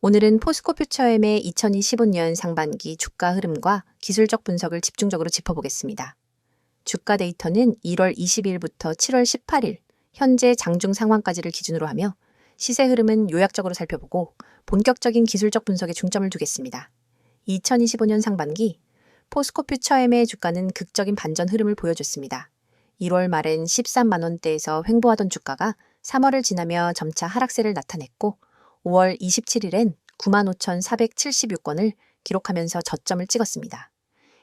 오늘은 포스코 퓨처엠의 2025년 상반기 주가 흐름과 기술적 분석을 집중적으로 짚어보겠습니다. 주가 데이터는 1월 20일부터 7월 18일, 현재 장중 상황까지를 기준으로 하며 시세 흐름은 요약적으로 살펴보고 본격적인 기술적 분석에 중점을 두겠습니다. 2025년 상반기 포스코 퓨처엠의 주가는 극적인 반전 흐름을 보여줬습니다. 1월 말엔 13만 원대에서 횡보하던 주가가 3월을 지나며 점차 하락세를 나타냈고 5월 27일엔 95,476원을 기록하면서 저점을 찍었습니다.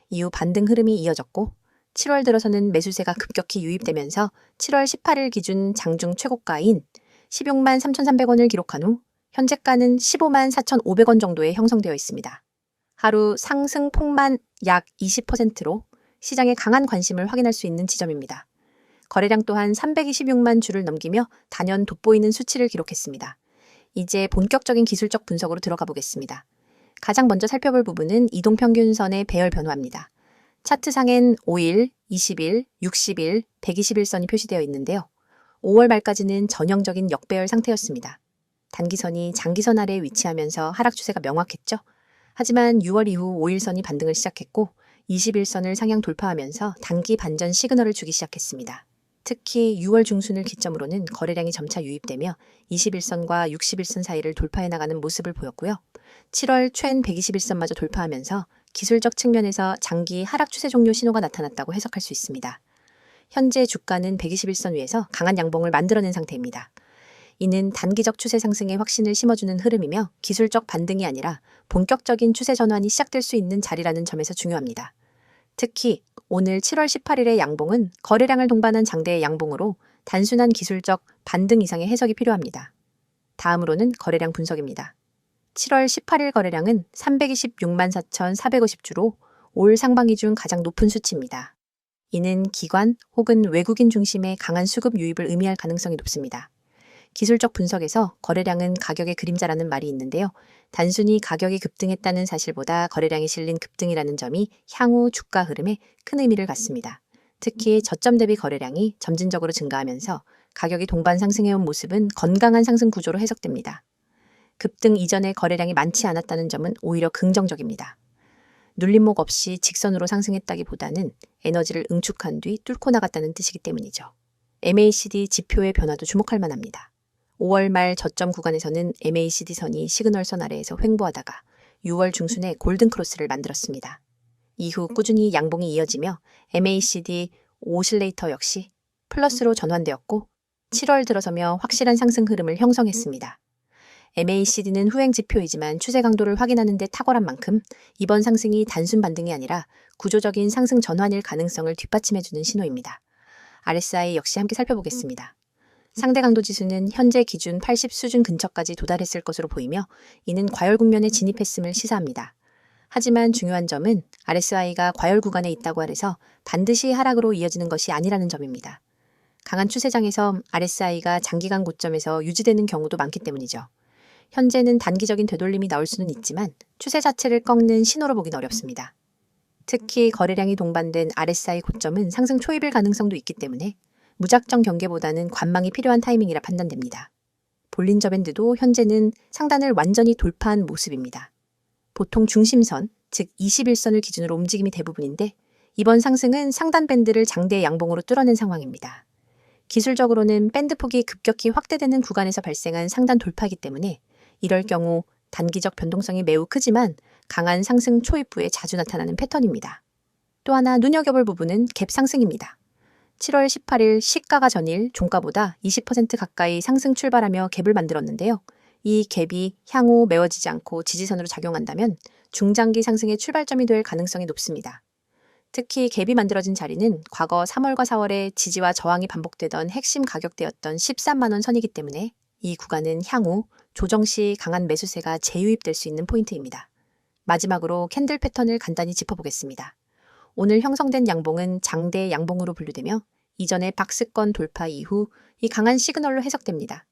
이후 반등 흐름이 이어졌고 7월 들어서는 매수세가 급격히 유입되면서 7월 18일 기준 장중 최고가인 16만 3,300원을 기록한 후 현재가는 15만 4,500원 정도에 형성되어 있습니다. 하루 상승 폭만 약 20%로 시장의 강한 관심을 확인할 수 있는 지점입니다. 거래량 또한 326만 주를 넘기며 단연 돋보이는 수치를 기록했습일 이제 본격적인 기술적 분석으로 들어가 보겠습니다. 가장 먼저 살펴볼 부분은 이동평균선의 배열 변화입니다. 차트상엔 5일, 20일, 60일, 120일선이 표시되어 있는데요. 5월 말까지는 전형적인 역배열 상태였습니다. 단기선이 장기선 아래에 위치하면서 하락 추세가 명확했죠. 하지만 6월 이후 5일선이 반등을 시작했고 21선을 상향 돌파하면서 단기 반전 시그널을 주기 시작했습니다. 특히 6월 중순을 기점으로는 거래량이 점차 유입되며 21선과 61선 사이를 돌파해 나가는 모습을 보였고요. 7월 최근 121선마저 돌파하면서 기술적 측면에서 장기 하락 추세 종료 신호가 나타났다고 해석할 수 있습니다. 현재 주가는 121선 위에서 강한 양봉을 만들어낸 상태입니다. 이는 단기적 추세 상승에 확신을 심어주는 흐름이며 기술적 반등이 아니라 본격적인 추세 전환이 시작될 수 있는 자리라는 점에서 중요합니다. 특히 오늘 7월 18일의 양봉은 거래량을 동반한 장대의 양봉으로 단순한 기술적 반등 이상의 해석이 필요합니다. 다음으로는 거래량 분석입니다. 7월 18일 거래량은 326만 4,450주로 올 상반기 중 가장 높은 수치입니다. 이는 기관 혹은 외국인 중심의 강한 수급 유입을 의미할 가능성이 높습니다. 기술적 분석에서 거래량은 가격의 그림자라는 말이 있는데요. 단순히 가격이 급등했다는 사실보다 거래량이 실린 급등이라는 점이 향후 주가 흐름에 큰 의미를 갖습니다. 특히 저점 대비 거래량이 점진적으로 증가하면서 가격이 동반 상승해온 모습은 건강한 상승 구조로 해석됩니다. 급등 이전에 거래량이 많지 않았다는 점은 오히려 긍정적입니다. 눌림목 없이 직선으로 상승했다기보다는 에너지를 응축한 뒤 뚫고 나갔다는 뜻이기 때문이죠. MACD 지표의 변화도 주목할 만합니다. 5월 말 저점 구간에서는 MACD 선이 시그널선 아래에서 횡보하다가 6월 중순에 골든크로스를 만들었습니다. 이후 꾸준히 양봉이 이어지며 MACD 오실레이터 역시 플러스로 전환되었고 7월 들어서며 확실한 상승 흐름을 형성했습니다. MACD는 후행 지표이지만 추세 강도를 확인하는 데 탁월한 만큼 이번 상승이 단순 반등이 아니라 구조적인 상승 전환일 가능성을 뒷받침해주는 신호입니다. RSI 역시 함께 살펴보겠습니다. 상대 강도 지수는 현재 기준 80 수준 근처까지 도달했을 것으로 보이며 이는 과열 국면에 진입했음을 시사합니다. 하지만 중요한 점은 RSI가 과열 구간에 있다고 해서 반드시 하락으로 이어지는 것이 아니라는 점입니다. 강한 추세장에서 RSI가 장기간 고점에서 유지되는 경우도 많기 때문이죠. 현재는 단기적인 되돌림이 나올 수는 있지만 추세 자체를 꺾는 신호로 보긴 어렵습니다. 특히 거래량이 동반된 RSI 고점은 상승 초입일 가능성도 있기 때문에 무작정 경계보다는 관망이 필요한 타이밍이라 판단됩니다. 볼린저 밴드도 현재는 상단을 완전히 돌파한 모습입니다. 보통 중심선, 즉 21선을 기준으로 움직임이 대부분인데 이번 상승은 상단 밴드를 장대의 양봉으로 뚫어낸 상황입니다. 기술적으로는 밴드 폭이 급격히 확대되는 구간에서 발생한 상단 돌파이기 때문에 이럴 경우 단기적 변동성이 매우 크지만 강한 상승 초입부에 자주 나타나는 패턴입니다. 또 하나 눈여겨볼 부분은 갭 상승입니다. 7월 18일 시가가 전일 종가보다 20% 가까이 상승 출발하며 갭을 만들었는데요. 이 갭이 향후 메워지지 않고 지지선으로 작용한다면 중장기 상승의 출발점이 될 가능성이 높습니다. 특히 갭이 만들어진 자리는 과거 3월과 4월에 지지와 저항이 반복되던 핵심 가격대였던 13만 원 선이기 때문에 이 구간은 향후 조정 시 강한 매수세가 재유입될 수 있는 포인트입니다. 마지막으로 캔들 패턴을 간단히 짚어보겠습니다. 오늘 형성된 양봉은 장대 양봉으로 분류되며 이전의 박스권 돌파 이후 이 강한 시그널로 해석됩니다.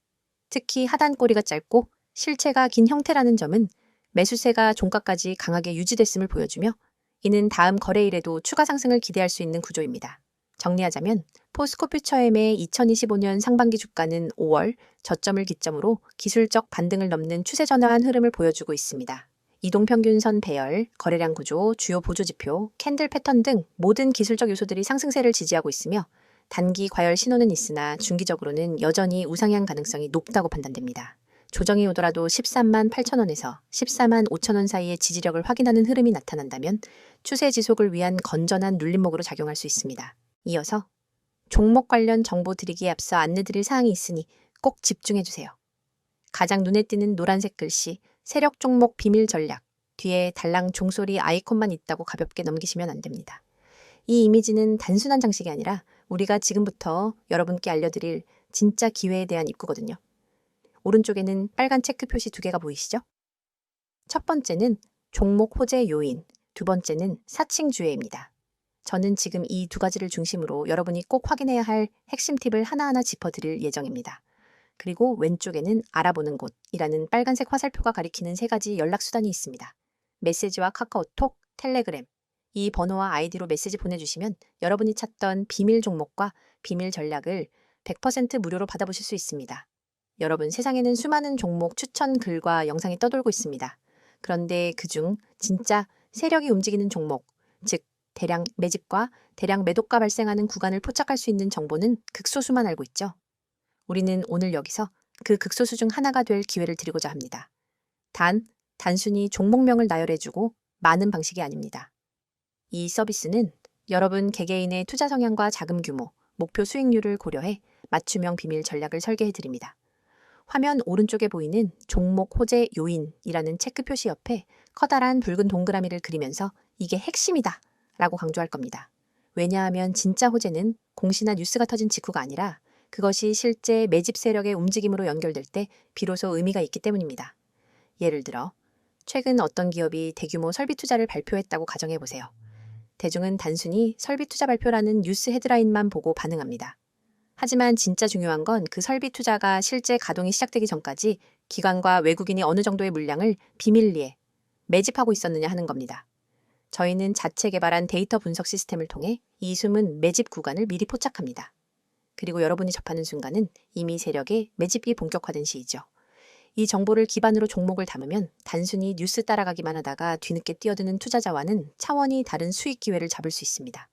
특히 하단 꼬리가 짧고 실체가 긴 형태라는 점은 매수세가 종가까지 강하게 유지됐음을 보여주며 이는 다음 거래일에도 추가 상승을 기대할 수 있는 구조입니다. 정리하자면 포스코퓨처엠의 2025년 상반기 주가는 5월 저점을 기점으로 기술적 반등을 넘는 추세 전환 흐름을 보여주고 있습니다. 이동평균선 배열, 거래량 구조, 주요 보조지표, 캔들 패턴 등 모든 기술적 요소들이 상승세를 지지하고 있으며 단기 과열 신호는 있으나 중기적으로는 여전히 우상향 가능성이 높다고 판단됩니다. 조정이 오더라도 13만 8천 원에서 14만 5천 원 사이의 지지력을 확인하는 흐름이 나타난다면 추세 지속을 위한 건전한 눌림목으로 작용할 수 있습니다. 이어서 종목 관련 정보 드리기에 앞서 안내드릴 사항이 있으니 꼭 집중해주세요. 가장 눈에 띄는 노란색 글씨 세력 종목 비밀 전략 뒤에 달랑 종소리 아이콘만 있다고 가볍게 넘기시면 안 됩니다. 이 이미지는 단순한 장식이 아니라 우리가 지금부터 여러분께 알려드릴 진짜 기회에 대한 입구거든요. 오른쪽에는 빨간 체크 표시 2개가 보이시죠? 첫 번째는 종목 호재 요인, 두 번째는 사칭주회입니다. 저는 지금 이 2가지를 중심으로 여러분이 꼭 확인해야 할 핵심 팁을 하나하나 짚어드릴 예정입니다. 그리고 왼쪽에는 알아보는 곳이라는 빨간색 화살표가 가리키는 3가지 연락수단이 있습니다. 메시지와 카카오톡, 텔레그램. 이 번호와 아이디로 메시지 보내주시면 여러분이 찾던 비밀 종목과 비밀 전략을 100% 무료로 받아보실 수 있습니다. 여러분, 세상에는 수많은 종목 추천 글과 영상이 떠돌고 있습니다. 그런데 그중 진짜 세력이 움직이는 종목, 즉 대량 매집과 대량 매도가 발생하는 구간을 포착할 수 있는 정보는 극소수만 알고 있죠. 우리는 오늘 여기서 그 극소수 중 하나가 될 기회를 드리고자 합니다. 단순히 종목명을 나열해주고 많은 방식이 아닙니다. 이 서비스는 여러분 개개인의 투자 성향과 자금 규모, 목표 수익률을 고려해 맞춤형 비밀 전략을 설계해드립니다. 화면 오른쪽에 보이는 종목 호재 요인이라는 체크 표시 옆에 커다란 붉은 동그라미를 그리면서 이게 핵심이다 라고 강조할 겁니다. 왜냐하면 진짜 호재는 공시나 뉴스가 터진 직후가 아니라 그것이 실제 매집 세력의 움직임으로 연결될 때 비로소 의미가 있기 때문입니다. 예를 들어 최근 어떤 기업이 대규모 설비 투자를 발표했다고 가정해보세요. 대중은 단순히 설비 투자 발표라는 뉴스 헤드라인만 보고 반응합니다. 하지만 진짜 중요한 건 그 설비 투자가 실제 가동이 시작되기 전까지 기관과 외국인이 어느 정도의 물량을 비밀리에 매집하고 있었느냐 하는 겁니다. 저희는 자체 개발한 데이터 분석 시스템을 통해 이 숨은 매집 구간을 미리 포착합니다. 그리고 여러분이 접하는 순간은 이미 세력의 매집이 본격화된 시이죠. 이 정보를 기반으로 종목을 담으면 단순히 뉴스 따라가기만 하다가 뒤늦게 뛰어드는 투자자와는 차원이 다른 수익 기회를 잡을 수 있습니다.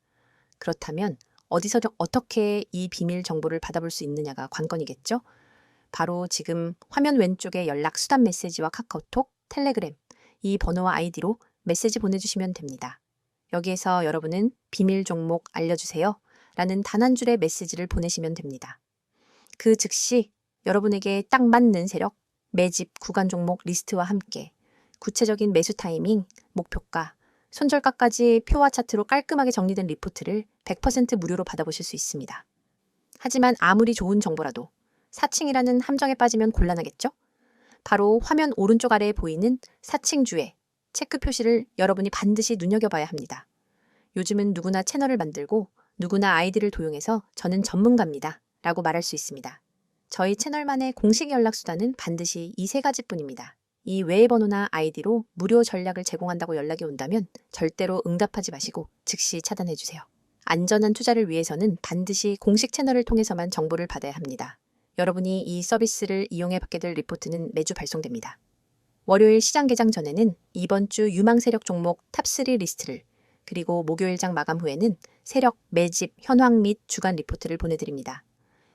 그렇다면 어디서 어떻게 이 비밀 정보를 받아볼 수 있느냐가 관건이겠죠? 바로 지금 화면 왼쪽에 연락 수단 메시지와 카카오톡, 텔레그램, 이 번호와 아이디로 메시지 보내주시면 됩니다. 여기에서 여러분은 비밀 종목 알려주세요 라는 단 한 줄의 메시지를 보내시면 됩니다. 그 즉시 여러분에게 딱 맞는 세력, 매집, 구간 종목 리스트와 함께 구체적인 매수 타이밍, 목표가, 손절가까지 표와 차트로 깔끔하게 정리된 리포트를 100% 무료로 받아보실 수 있습니다. 하지만 아무리 좋은 정보라도 사칭이라는 함정에 빠지면 곤란하겠죠? 바로 화면 오른쪽 아래에 보이는 사칭주의 체크 표시를 여러분이 반드시 눈여겨봐야 합니다. 요즘은 누구나 채널을 만들고 누구나 아이디를 도용해서 저는 전문가입니다 라고 말할 수 있습니다. 저희 채널만의 공식 연락수단은 반드시 이 3가지뿐입니다. 이 외의 번호나 아이디로 무료 전략을 제공한다고 연락이 온다면 절대로 응답하지 마시고 즉시 차단해주세요. 안전한 투자를 위해서는 반드시 공식 채널을 통해서만 정보를 받아야 합니다. 여러분이 이 서비스를 이용해 받게 될 리포트는 매주 발송됩니다. 월요일 시장 개장 전에는 이번 주 유망 세력 종목 탑3 리스트를, 그리고 목요일장 마감 후에는 세력, 매집, 현황 및 주간 리포트를 보내드립니다.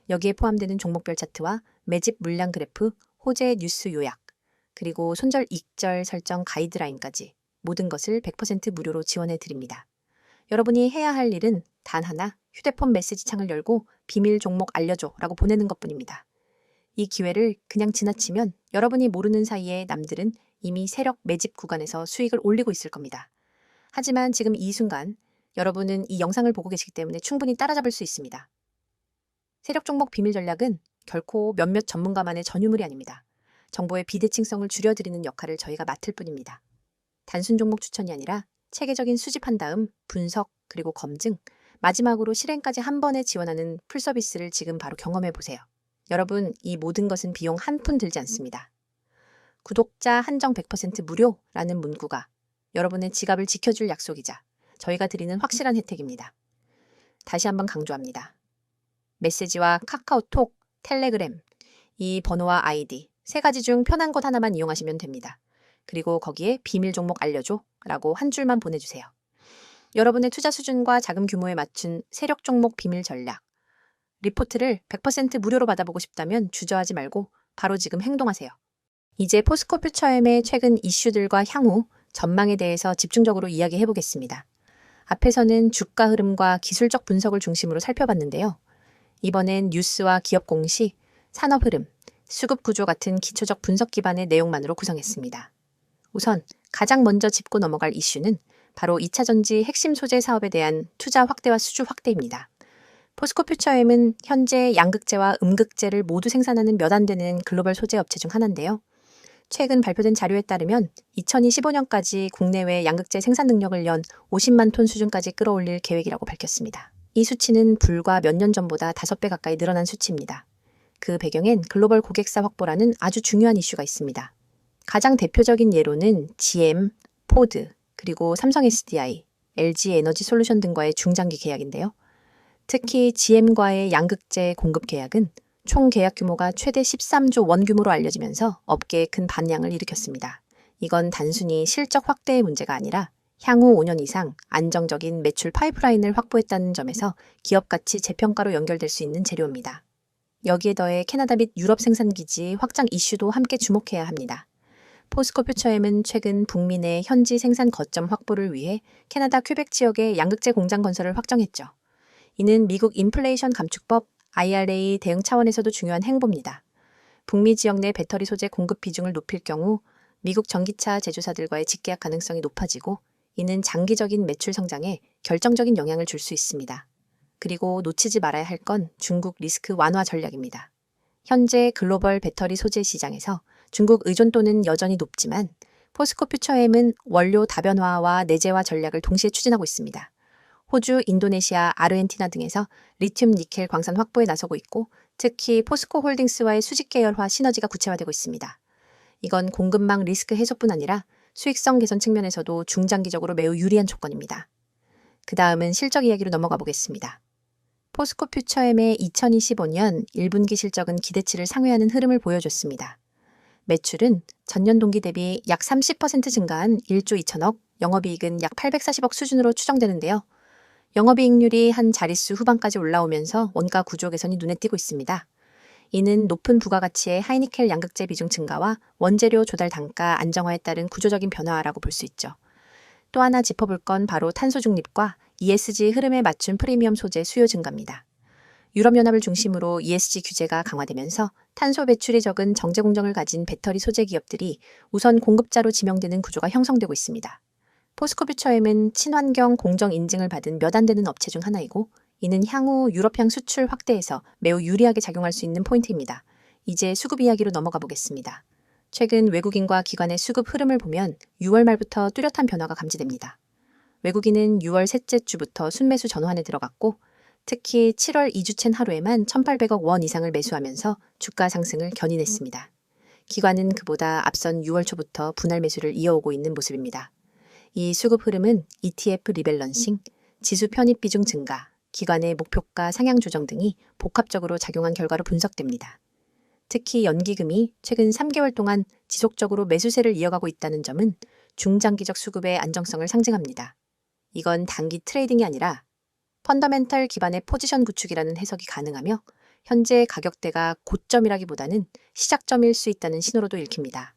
여기에 포함되는 종목별 차트와 매집 물량 그래프, 호재 뉴스 요약, 그리고 손절 익절 설정 가이드라인까지 모든 것을 100% 무료로 지원해 드립니다. 여러분이 해야 할 일은 단 하나, 휴대폰 메시지 창을 열고 비밀 종목 알려줘 라고 보내는 것뿐입니다. 이 기회를 그냥 지나치면 여러분이 모르는 사이에 남들은 이미 세력 매집 구간에서 수익을 올리고 있을 겁니다. 하지만 지금 이 순간 여러분은 이 영상을 보고 계시기 때문에 충분히 따라잡을 수 있습니다. 세력 종목 비밀 전략은 결코 몇몇 전문가만의 전유물이 아닙니다. 정보의 비대칭성을 줄여드리는 역할을 저희가 맡을 뿐입니다. 단순 종목 추천이 아니라 체계적인 수집한 다음 분석 그리고 검증, 마지막으로 실행까지 한 번에 지원하는 풀서비스를 지금 바로 경험해 보세요. 여러분, 이 모든 것은 비용 한 푼 들지 않습니다. 구독자 한정 100% 무료라는 문구가 여러분의 지갑을 지켜줄 약속이자 저희가 드리는 확실한 혜택입니다. 다시 한번 강조합니다. 메시지와 카카오톡, 텔레그램, 이 번호와 아이디 3가지 중 편한 것 하나만 이용하시면 됩니다. 그리고 거기에 비밀 종목 알려줘 라고 한 줄만 보내주세요. 여러분의 투자 수준과 자금 규모에 맞춘 세력 종목 비밀 전략. 리포트를 100% 무료로 받아보고 싶다면 주저하지 말고 바로 지금 행동하세요. 이제 포스코 퓨처엠의 최근 이슈들과 향후 전망에 대해서 집중적으로 이야기해 보겠습니다. 앞에서는 주가 흐름과 기술적 분석을 중심으로 살펴봤는데요. 이번엔 뉴스와 기업 공시, 산업 흐름, 수급 구조 같은 기초적 분석 기반의 내용만으로 구성했습니다. 우선 가장 먼저 짚고 넘어갈 이슈는 바로 2차 전지 핵심 소재 사업에 대한 투자 확대와 수주 확대입니다. 포스코 퓨처엠은 현재 양극재와 음극재를 모두 생산하는 몇 안 되는 글로벌 소재 업체 중 하나인데요. 최근 발표된 자료에 따르면 2025년까지 국내외 양극재 생산 능력을 연 50만 톤 수준까지 끌어올릴 계획이라고 밝혔습니다. 이 수치는 불과 몇 년 전보다 5배 가까이 늘어난 수치입니다. 그 배경엔 글로벌 고객사 확보라는 아주 중요한 이슈가 있습니다. 가장 대표적인 예로는 GM, 포드, 그리고 삼성 SDI, LG 에너지 솔루션 등과의 중장기 계약인데요. 특히 GM과의 양극재 공급 계약은 총 계약 규모가 최대 13조 원 규모로 알려지면서 업계에 큰 반향을 일으켰습니다. 이건 단순히 실적 확대의 문제가 아니라 향후 5년 이상 안정적인 매출 파이프라인을 확보했다는 점에서 기업 가치 재평가로 연결될 수 있는 재료입니다. 여기에 더해 캐나다 및 유럽 생산기지 확장 이슈도 함께 주목해야 합니다. 포스코 퓨처엠은 최근 북미 내 현지 생산 거점 확보를 위해 캐나다 퀘벡 지역에 양극재 공장 건설을 확정했죠. 이는 미국 인플레이션 감축법 IRA 대응 차원에서도 중요한 행보입니다. 북미 지역 내 배터리 소재 공급 비중을 높일 경우 미국 전기차 제조사들과의 직계약 가능성이 높아지고 이는 장기적인 매출 성장에 결정적인 영향을 줄 수 있습니다. 그리고 놓치지 말아야 할 건 중국 리스크 완화 전략입니다. 현재 글로벌 배터리 소재 시장에서 중국 의존도는 여전히 높지만 포스코 퓨처엠은 원료 다변화와 내재화 전략을 동시에 추진하고 있습니다. 호주, 인도네시아, 아르헨티나 등에서 리튬 니켈 광산 확보에 나서고 있고 특히 포스코 홀딩스와의 수직 계열화 시너지가 구체화되고 있습니다. 이건 공급망 리스크 해소뿐 아니라 수익성 개선 측면에서도 중장기적으로 매우 유리한 조건입니다. 그 다음은 실적 이야기로 넘어가 보겠습니다. 포스코 퓨처엠의 2025년 1분기 실적은 기대치를 상회하는 흐름을 보여줬습니다. 매출은 전년 동기 대비 약 30% 증가한 1조 2천억, 영업이익은 약 840억 수준으로 추정되는데요. 영업이익률이 한 자릿수 후반까지 올라오면서 원가 구조 개선이 눈에 띄고 있습니다. 이는 높은 부가가치의 하이니켈 양극재 비중 증가와 원재료 조달 단가 안정화에 따른 구조적인 변화라고 볼 수 있죠. 또 하나 짚어볼 건 바로 탄소 중립과 ESG 흐름에 맞춘 프리미엄 소재 수요 증가입니다. 유럽연합을 중심으로 ESG 규제가 강화되면서 탄소 배출이 적은 정제 공정을 가진 배터리 소재 기업들이 우선 공급자로 지명되는 구조가 형성되고 있습니다. 포스코 퓨처엠은 친환경 공정 인증을 받은 몇 안 되는 업체 중 하나이고 이는 향후 유럽향 수출 확대에서 매우 유리하게 작용할 수 있는 포인트입니다. 이제 수급 이야기로 넘어가 보겠습니다. 최근 외국인과 기관의 수급 흐름을 보면 6월 말부터 뚜렷한 변화가 감지됩니다. 외국인은 6월 셋째 주부터 순매수 전환에 들어갔고 특히 7월 2주챈 하루에만 1,800억 원 이상을 매수하면서 주가 상승을 견인했습니다. 기관은 그보다 앞선 6월 초부터 분할 매수를 이어오고 있는 모습입니다. 이 수급 흐름은 ETF 리밸런싱, 지수 편입 비중 증가, 기관의 목표가 상향 조정 등이 복합적으로 작용한 결과로 분석됩니다. 특히 연기금이 최근 3개월 동안 지속적으로 매수세를 이어가고 있다는 점은 중장기적 수급의 안정성을 상징합니다. 이건 단기 트레이딩이 아니라 펀더멘털 기반의 포지션 구축이라는 해석이 가능하며 현재 가격대가 고점이라기보다는 시작점일 수 있다는 신호로도 읽힙니다.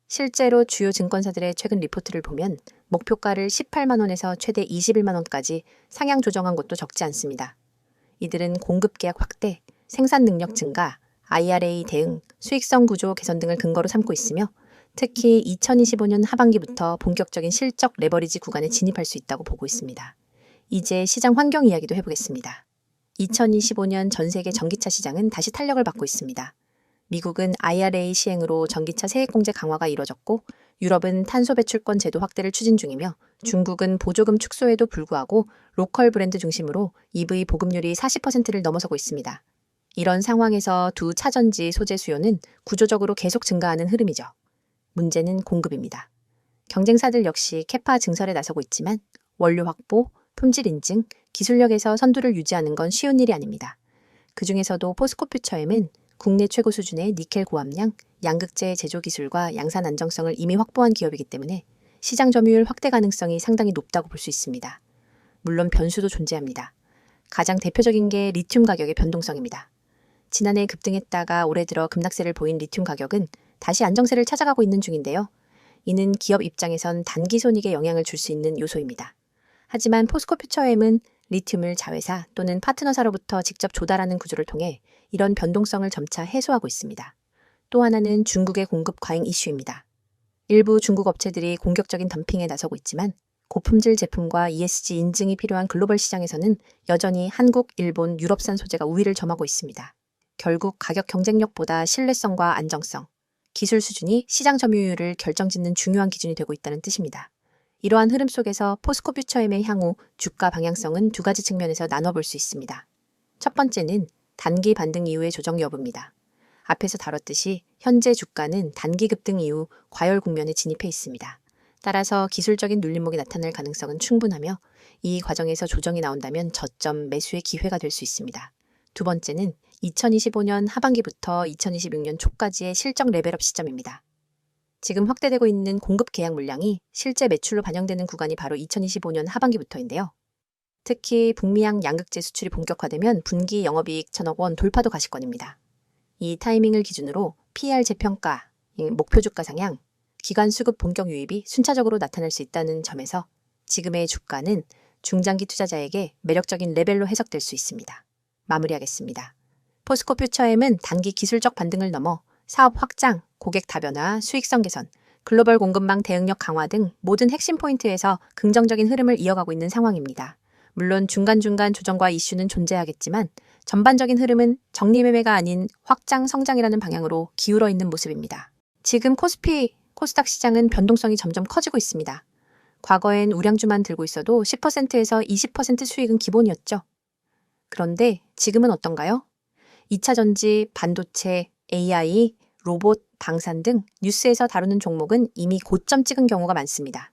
실제로 주요 증권사들의 최근 리포트를 보면 목표가를 18만 원에서 최대 21만 원까지 상향 조정한 것도 적지 않습니다. 이들은 공급 계약 확대, 생산 능력 증가, IRA 대응, 수익성 구조 개선 등을 근거로 삼고 있으며 특히 2025년 하반기부터 본격적인 실적 레버리지 구간에 진입할 수 있다고 보고 있습니다. 이제 시장 환경 이야기도 해보겠습니다. 2025년 전 세계 전기차 시장은 다시 탄력을 받고 있습니다. 미국은 IRA 시행으로 전기차 세액공제 강화가 이뤄졌고 유럽은 탄소 배출권 제도 확대를 추진 중이며 중국은 보조금 축소에도 불구하고 로컬 브랜드 중심으로 EV 보급률이 40%를 넘어서고 있습니다. 이런 상황에서 두 차전지 소재 수요는 구조적으로 계속 증가하는 흐름이죠. 문제는 공급입니다. 경쟁사들 역시 캐파 증설에 나서고 있지만 원료 확보, 품질 인증, 기술력에서 선두를 유지하는 건 쉬운 일이 아닙니다. 그 중에서도 포스코퓨처엠은 국내 최고 수준의 니켈 고함량, 양극재 제조 기술과 양산 안정성을 이미 확보한 기업이기 때문에 시장 점유율 확대 가능성이 상당히 높다고 볼 수 있습니다. 물론 변수도 존재합니다. 가장 대표적인 게 리튬 가격의 변동성입니다. 지난해 급등했다가 올해 들어 급락세를 보인 리튬 가격은 다시 안정세를 찾아가고 있는 중인데요. 이는 기업 입장에선 단기 손익에 영향을 줄 수 있는 요소입니다. 하지만 포스코퓨처엠은 리튬을 자회사 또는 파트너사로부터 직접 조달하는 구조를 통해 이런 변동성을 점차 해소하고 있습니다. 또 하나는 중국의 공급 과잉 이슈입니다. 일부 중국 업체들이 공격적인 덤핑에 나서고 있지만 고품질 제품과 ESG 인증이 필요한 글로벌 시장에서는 여전히 한국, 일본, 유럽산 소재가 우위를 점하고 있습니다. 결국 가격 경쟁력보다 신뢰성과 안정성, 기술 수준이 시장 점유율을 결정짓는 중요한 기준이 되고 있다는 뜻입니다. 이러한 흐름 속에서 포스코퓨처엠의 향후 주가 방향성은 두 가지 측면에서 나눠볼 수 있습니다. 첫 번째는 단기 반등 이후의 조정 여부입니다. 앞에서 다뤘듯이 현재 주가는 단기 급등 이후 과열 국면에 진입해 있습니다. 따라서 기술적인 눌림목이 나타날 가능성은 충분하며 이 과정에서 조정이 나온다면 저점 매수의 기회가 될 수 있습니다. 두 번째는 2025년 하반기부터 2026년 초까지의 실적 레벨업 시점입니다. 지금 확대되고 있는 공급 계약 물량이 실제 매출로 반영되는 구간이 바로 2025년 하반기부터인데요. 특히 북미향 양극재 수출이 본격화되면 분기 영업이익 1,000억 원 돌파도 가시권입니다. 이 타이밍을 기준으로 PER 재평가, 목표 주가 상향, 기관 수급 본격 유입이 순차적으로 나타날 수 있다는 점에서 지금의 주가는 중장기 투자자에게 매력적인 레벨로 해석될 수 있습니다. 마무리하겠습니다. 포스코퓨처엠은 단기 기술적 반등을 넘어 사업 확장, 고객 다변화, 수익성 개선, 글로벌 공급망 대응력 강화 등 모든 핵심 포인트에서 긍정적인 흐름을 이어가고 있는 상황입니다. 물론 중간중간 조정과 이슈는 존재하겠지만 전반적인 흐름은 정리매매가 아닌 확장 성장이라는 방향으로 기울어 있는 모습입니다. 지금 코스피, 코스닥 시장은 변동성이 점점 커지고 있습니다. 과거엔 우량주만 들고 있어도 10%에서 20% 수익은 기본이었죠. 그런데 지금은 어떤가요? 2차 전지, 반도체, AI, 로봇, 방산 등 뉴스에서 다루는 종목은 이미 고점 찍은 경우가 많습니다.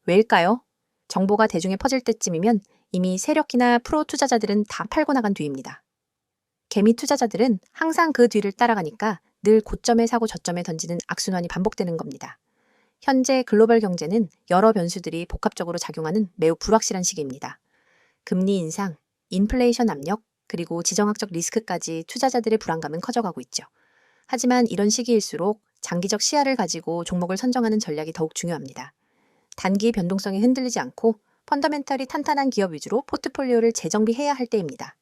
왜일까요? 정보가 대중에 퍼질 때쯤이면 이미 세력이나 프로 투자자들은 다 팔고 나간 뒤입니다. 개미 투자자들은 항상 그 뒤를 따라가니까 늘 고점에 사고 저점에 던지는 악순환이 반복되는 겁니다. 현재 글로벌 경제는 여러 변수들이 복합적으로 작용하는 매우 불확실한 시기입니다. 금리 인상, 인플레이션 압력, 그리고 지정학적 리스크까지 투자자들의 불안감은 커져가고 있죠. 하지만 이런 시기일수록 장기적 시야를 가지고 종목을 선정하는 전략이 더욱 중요합니다. 단기 변동성에 흔들리지 않고 펀더멘털이 탄탄한 기업 위주로 포트폴리오를 재정비해야 할 때입니다.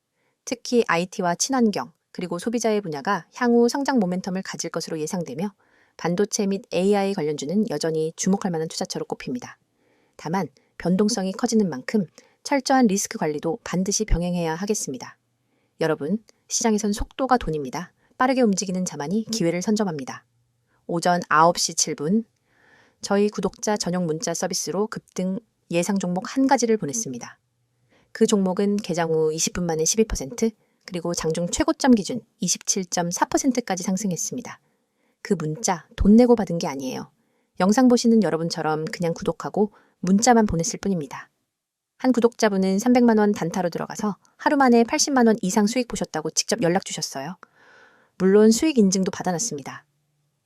특히 IT와 친환경, 그리고 소비자의 분야가 향후 성장 모멘텀을 가질 것으로 예상되며 반도체 및 AI 관련주는 여전히 주목할 만한 투자처로 꼽힙니다. 다만 변동성이 커지는 만큼 철저한 리스크 관리도 반드시 병행해야 하겠습니다. 여러분, 시장에선 속도가 돈입니다. 빠르게 움직이는 자만이 기회를 선점합니다. 오전 9시 7분, 저희 구독자 전용 문자 서비스로 급등 예상 종목 한 가지를 보냈습니다. 그 종목은 개장 후 20분 만에 12%, 그리고 장중 최고점 기준 27.4%까지 상승했습니다. 그 문자 돈 내고 받은 게 아니에요. 영상 보시는 여러분처럼 그냥 구독하고 문자만 보냈을 뿐입니다. 한 구독자분은 300만 원 단타로 들어가서 하루 만에 80만 원 이상 수익 보셨다고 직접 연락 주셨어요. 물론 수익 인증도 받아놨습니다.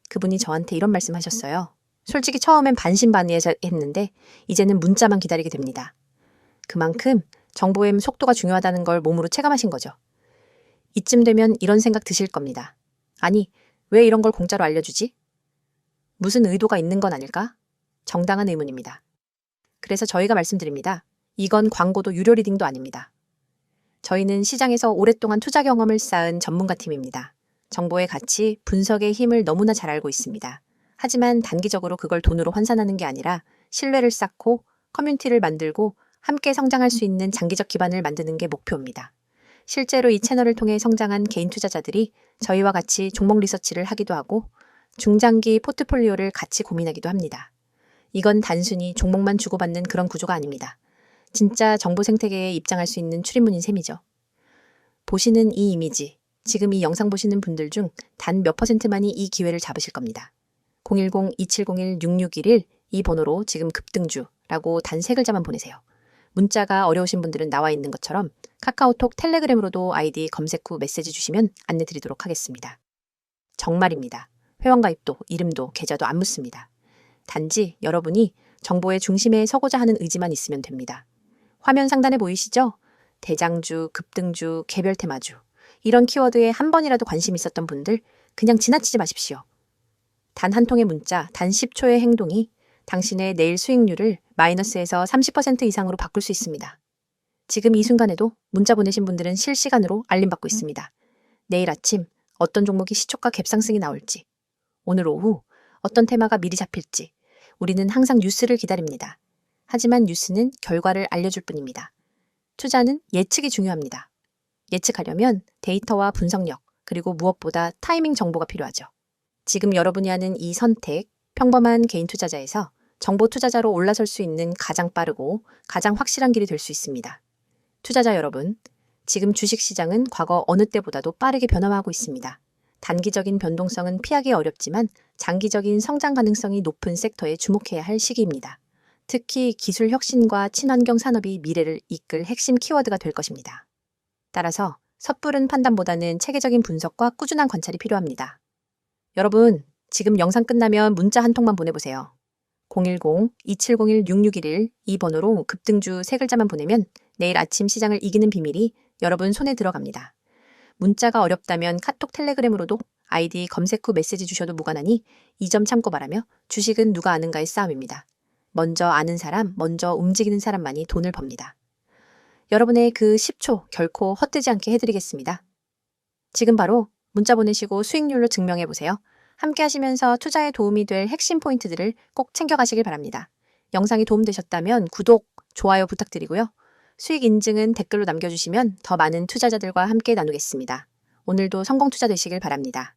그분이 저한테 이런 말씀하셨어요. 솔직히 처음엔 반신반의했는데 이제는 문자만 기다리게 됩니다. 그만큼 정보의 속도가 중요하다는 걸 몸으로 체감하신 거죠. 이쯤 되면 이런 생각 드실 겁니다. 아니, 왜 이런 걸 공짜로 알려주지? 무슨 의도가 있는 건 아닐까? 정당한 의문입니다. 그래서 저희가 말씀드립니다. 이건 광고도 유료 리딩도 아닙니다. 저희는 시장에서 오랫동안 투자 경험을 쌓은 전문가 팀입니다. 정보의 가치, 분석의 힘을 너무나 잘 알고 있습니다. 하지만 단기적으로 그걸 돈으로 환산하는 게 아니라 신뢰를 쌓고 커뮤니티를 만들고 함께 성장할 수 있는 장기적 기반을 만드는 게 목표입니다. 실제로 이 채널을 통해 성장한 개인 투자자들이 저희와 같이 종목 리서치를 하기도 하고 중장기 포트폴리오를 같이 고민하기도 합니다. 이건 단순히 종목만 주고받는 그런 구조가 아닙니다. 진짜 정보 생태계에 입장할 수 있는 출입문인 셈이죠. 보시는 이 이미지, 지금 이 영상 보시는 분들 중 단 몇 %만이 이 기회를 잡으실 겁니다. 010-2701-6611 이 번호로 지금 급등주라고 단 3글자만 보내세요. 문자가 어려우신 분들은 나와 있는 것처럼 카카오톡, 텔레그램으로도 아이디 검색 후 메시지 주시면 안내 드리도록 하겠습니다. 정말입니다. 회원 가입도, 이름도, 계좌도 안 묻습니다. 단지 여러분이 정보의 중심에 서고자 하는 의지만 있으면 됩니다. 화면 상단에 보이시죠? 대장주, 급등주, 개별 테마주. 이런 키워드에 한 번이라도 관심 있었던 분들 그냥 지나치지 마십시오. 단 한 통의 문자, 단 10초의 행동이 당신의 내일 수익률을 마이너스에서 30% 이상으로 바꿀 수 있습니다. 지금 이 순간에도 문자 보내신 분들은 실시간으로 알림받고 있습니다. 내일 아침 어떤 종목이 시초가 갭상승이 나올지, 오늘 오후 어떤 테마가 미리 잡힐지 우리는 항상 뉴스를 기다립니다. 하지만 뉴스는 결과를 알려줄 뿐입니다. 투자는 예측이 중요합니다. 예측하려면 데이터와 분석력, 그리고 무엇보다 타이밍 정보가 필요하죠. 지금 여러분이 하는 이 선택, 평범한 개인 투자자에서 정보 투자자로 올라설 수 있는 가장 빠르고 가장 확실한 길이 될 수 있습니다. 투자자 여러분, 지금 주식시장은 과거 어느 때보다도 빠르게 변화하고 있습니다. 단기적인 변동성은 피하기 어렵지만 장기적인 성장 가능성이 높은 섹터에 주목해야 할 시기입니다. 특히 기술 혁신과 친환경 산업이 미래를 이끌 핵심 키워드가 될 것입니다. 따라서 섣부른 판단보다는 체계적인 분석과 꾸준한 관찰이 필요합니다. 여러분, 지금 영상 끝나면 문자 한 통만 보내보세요. 010-2701-6611 이 번호로 급등주 3글자만 보내면 내일 아침 시장을 이기는 비밀이 여러분 손에 들어갑니다. 문자가 어렵다면 카톡, 텔레그램으로도 아이디 검색 후 메시지 주셔도 무관하니 이 점 참고 바라며 주식은 누가 아는가의 싸움입니다. 먼저 아는 사람, 먼저 움직이는 사람만이 돈을 법니다. 여러분의 그 10초 결코 헛되지 않게 해드리겠습니다. 지금 바로 문자 보내시고 수익률로 증명해보세요. 함께 하시면서 투자에 도움이 될 핵심 포인트들을 꼭 챙겨가시길 바랍니다. 영상이 도움되셨다면 구독, 좋아요 부탁드리고요. 수익 인증은 댓글로 남겨주시면 더 많은 투자자들과 함께 나누겠습니다. 오늘도 성공 투자 되시길 바랍니다.